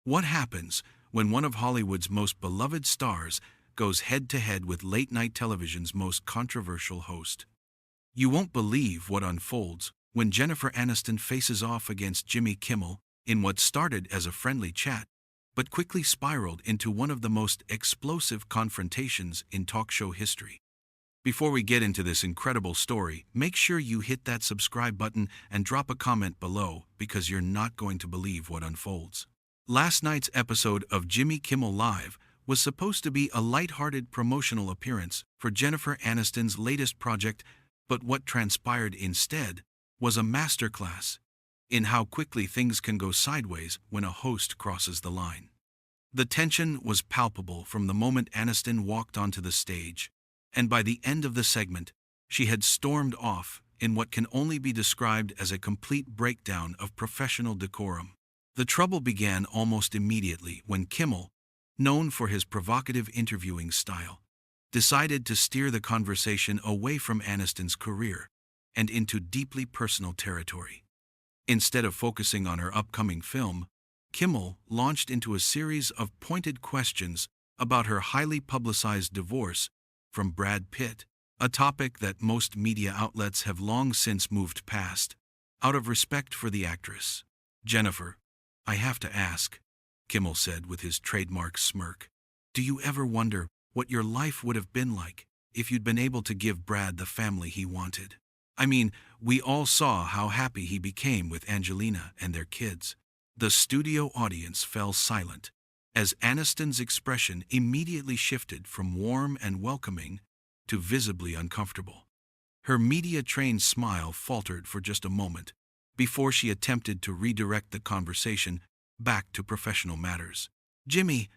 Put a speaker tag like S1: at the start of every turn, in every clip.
S1: What happens when one of Hollywood's most beloved stars goes head-to-head with late-night television's most controversial host? You won't believe what unfolds when Jennifer Aniston faces off against Jimmy Kimmel in what started as a friendly chat, but quickly spiraled into one of the most explosive confrontations in talk show history. Before we get into this incredible story, make sure you hit that subscribe button and drop a comment below because you're not going to believe what unfolds. Last night's episode of Jimmy Kimmel Live was supposed to be a light-hearted promotional appearance for Jennifer Aniston's latest project, but what transpired instead was a masterclass in how quickly things can go sideways when a host crosses the line. The tension was palpable from the moment Aniston walked onto the stage, and by the end of the segment, she had stormed off in what can only be described as a complete breakdown of professional decorum. The trouble began almost immediately when Kimmel, known for his provocative interviewing style, decided to steer the conversation away from Aniston's career and into deeply personal territory. Instead of focusing on her upcoming film, Kimmel launched into a series of pointed questions about her highly publicized divorce from Brad Pitt, a topic that most media outlets have long since moved past, out of respect for the actress. "Jennifer, I have to ask," Kimmel said with his trademark smirk, "do you ever wonder what your life would have been like if you'd been able to give Brad the family he wanted? I mean, we all saw how happy he became with Angelina and their kids." The studio audience fell silent as Aniston's expression immediately shifted from warm and welcoming to visibly uncomfortable. Her media-trained smile faltered for just a moment before she attempted to redirect the conversation back to professional matters. "Jimmy,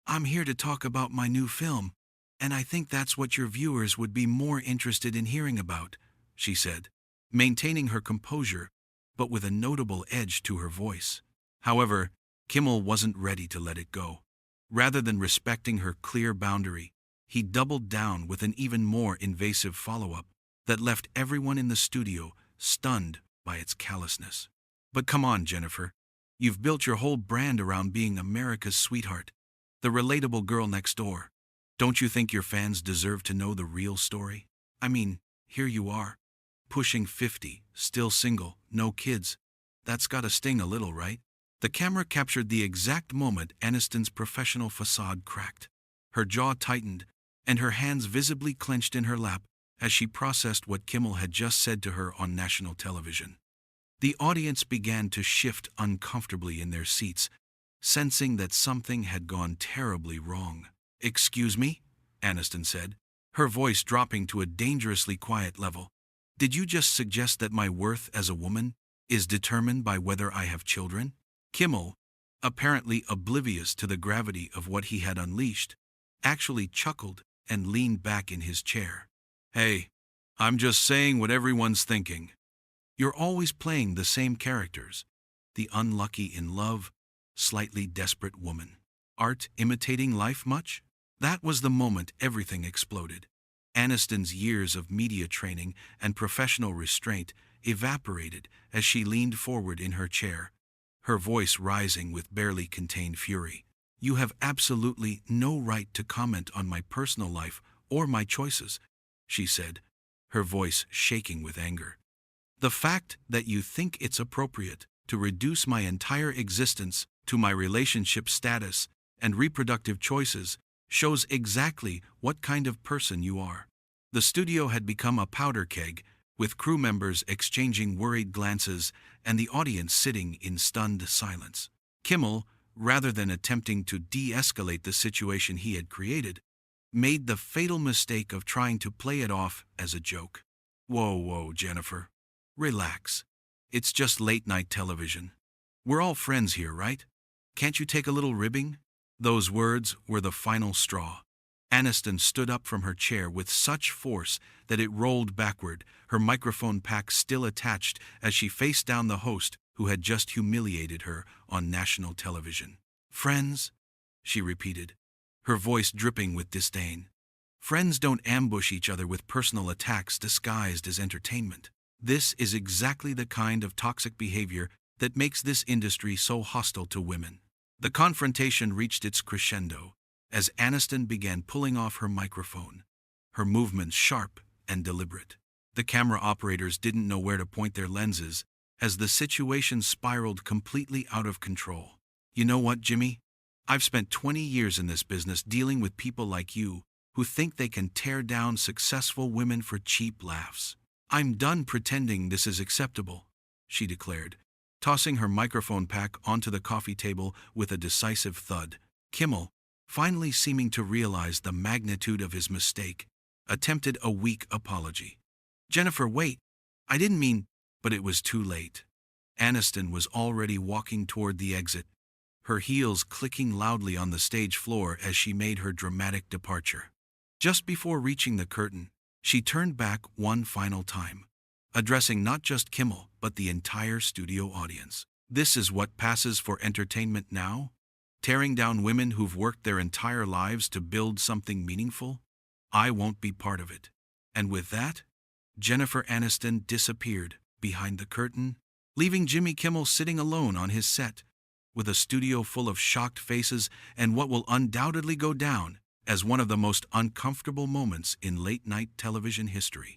S1: I'm here to talk about my new film, and I think that's what your viewers would be more interested in hearing about," she said, maintaining her composure, but with a notable edge to her voice. However, Kimmel wasn't ready to let it go. Rather than respecting her clear boundary, he doubled down with an even more invasive follow-up that left everyone in the studio stunned by its callousness. "But come on, Jennifer. You've built your whole brand around being America's sweetheart, the relatable girl next door. Don't you think your fans deserve to know the real story? I mean, here you are, pushing 50, still single, no kids. That's gotta sting a little, right?" The camera captured the exact moment Aniston's professional facade cracked. Her jaw tightened, and her hands visibly clenched in her lap as she processed what Kimmel had just said to her on national television. The audience began to shift uncomfortably in their seats, sensing that something had gone terribly wrong. "Excuse me?" Aniston said, her voice dropping to a dangerously quiet level. "Did you just suggest that my worth as a woman is determined by whether I have children?" Kimmel, apparently oblivious to the gravity of what he had unleashed, actually chuckled and leaned back in his chair. "Hey, I'm just saying what everyone's thinking. You're always playing the same characters. The unlucky in love, slightly desperate woman. Art imitating life much?" That was the moment everything exploded. Aniston's years of media training and professional restraint evaporated as she leaned forward in her chair, her voice rising with barely contained fury. "You have absolutely no right to comment on my personal life or my choices," she said, her voice shaking with anger. "The fact that you think it's appropriate to reduce my entire existence to my relationship status and reproductive choices shows exactly what kind of person you are." The studio had become a powder keg, with crew members exchanging worried glances and the audience sitting in stunned silence. Kimmel, rather than attempting to de-escalate the situation he had created, made the fatal mistake of trying to play it off as a joke. Whoa, Jennifer. Relax. It's just late-night television. We're all friends here, right? Can't you take a little ribbing?" Those words were the final straw. Aniston stood up from her chair with such force that it rolled backward, her microphone pack still attached as she faced down the host who had just humiliated her on national television. "Friends?" she repeated, her voice dripping with disdain. "Friends don't ambush each other with personal attacks disguised as entertainment. This is exactly the kind of toxic behavior that makes this industry so hostile to women. The confrontation reached its crescendo as Aniston began pulling off her microphone, her movements sharp and deliberate. The camera operators didn't know where to point their lenses as the situation spiraled completely out of control. You know what, Jimmy? I've spent 20 years in this business dealing with people like you who think they can tear down successful women for cheap laughs. I'm done pretending this is acceptable, she declared, tossing her microphone pack onto the coffee table with a decisive thud. Kimmel, finally seeming to realize the magnitude of his mistake, attempted a weak apology. Jennifer, wait. I didn't mean, but it was too late. Aniston was already walking toward the exit, her heels clicking loudly on the stage floor as she made her dramatic departure. Just before reaching the curtain, she turned back one final time, addressing not just Kimmel, but the entire studio audience. This is what passes for entertainment now? Tearing down women who've worked their entire lives to build something meaningful? I won't be part of it. And with that, Jennifer Aniston disappeared behind the curtain, leaving Jimmy Kimmel sitting alone on his set, with a studio full of shocked faces and what will undoubtedly go down as one of the most uncomfortable moments in late-night television history.